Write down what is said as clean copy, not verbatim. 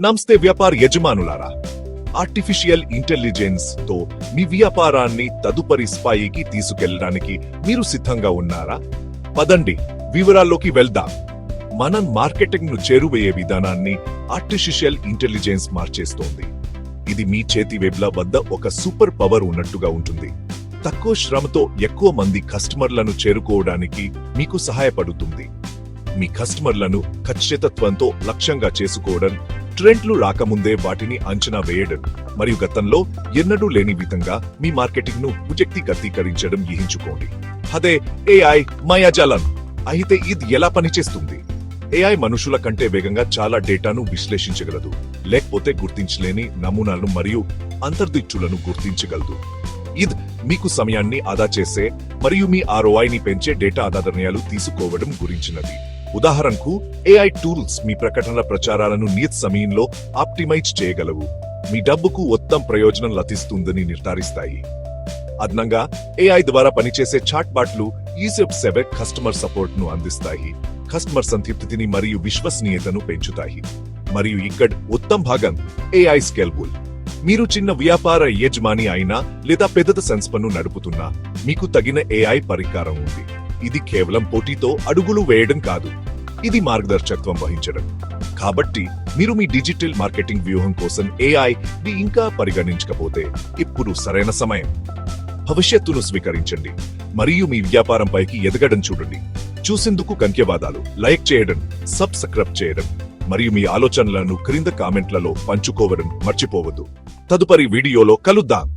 నమస్తే వ్యాపార యజమానులారా. Artificial intelligence తో మీ వ్యాపారాన్ని తదుపరి స్థాయికి తీసుకెళ్లడానికి మీరు సిద్ధంగా ఉన్నారా? పదండి వివరాల్లోకి వెళ్దాం. మనం మార్కెటింగ్ ను చేరువయ్యే విధానాన్ని ఆర్టిఫిషియల్ ఇంటెలిజెన్స్ మార్చేస్తోంది. ఇది మీ చేతి వేబ్ల వద్ద ఒక సూపర్ పవర్ ఉన్నట్టుగా ఉంటుంది. తక్కువ శ్రమతో ఎక్కువ మంది కస్టమర్లను చేరుకోవడానికి మీకు సహాయపడుతుంది. మీ కస్టమర్లను ఖచ్చితత్వంతో లక్ష్యంగా చేసుకోవడం, ట్రెండ్లు రాకముందే వాటిని అంచనా వేయడం మరియు గతంలో ఎన్నడూ లేని విధంగా మీ మార్కెటింగ్ ను ఉజక్తీకరించడం ఊహించుకోండి. అదే ఏఐ మాయాజాలం. అయితే ఇది ఎలా పనిచేస్తుంది? ఏఐ మనుషుల కంటే వేగంగా చాలా డేటాను విశ్లేషించగలదు, లేకపోతే గుర్తించలేని నమూనాలను మరియు అంతర్దిచ్చులను గుర్తించగలదు. ఇది మీకు సమయాన్ని ఆదా చేసే మరియు మీ ROI పెంచే డేటా ఆధారిత నిర్ణయాలు తీసుకోవడం గురించినది. ఉదాహరణకు, ఏఐ టూల్స్ మీ ప్రకటనల ప్రచారాలను నియత సమయంలో ఆప్టిమైజ్ చేయగలవు, మీ డబ్బుకు ఉత్తమ ప్రయోజనం లభిస్తుందని నిర్ధారిస్తాయి. అదనంగా, ఏఐ ద్వారా పనిచేసే చాట్ బాట్లు ఈజీ కస్టమర్ సపోర్ట్ ను అందిస్తాయి, కస్టమర్ సంతృప్తిని మరియు విశ్వసనీయతను పెంచుతాయి. మరియు ఇక్కడ ఉత్తమ భాగం, ఏఐ స్కేలబుల్. మీరు చిన్న వ్యాపార యజమాని అయినా లేదా పెద్ద సంస్థను నడుపుతున్నా, మీకు తగిన ఏఐ పరికరం ఉంది. ఇది కేవలం పోటీతో అడుగులు వేయడం కాదు, ఇది మార్గదర్శకత్వం వహించడం. కాబట్టి మీరు మీ డిజిటల్ మార్కెటింగ్ వ్యూహం కోసం ఏఐ ని ఇంకా పరిగణించకపోతే ఇప్పుడు సరైన సమయం. భవిష్యత్తును స్వీకరించండి మరియు మీ వ్యాపారంపైకి ఎదగడం చూడండి. చూసేందుకు ధన్యవాదాలు. లైక్ చేయడం, సబ్స్క్రైబ్ చేయడం మరియు మీ ఆలోచనలను క్రింద కామెంట్లలో పంచుకోవడం మర్చిపోవద్దు. తదుపరి వీడియోలో కలుద్దాం.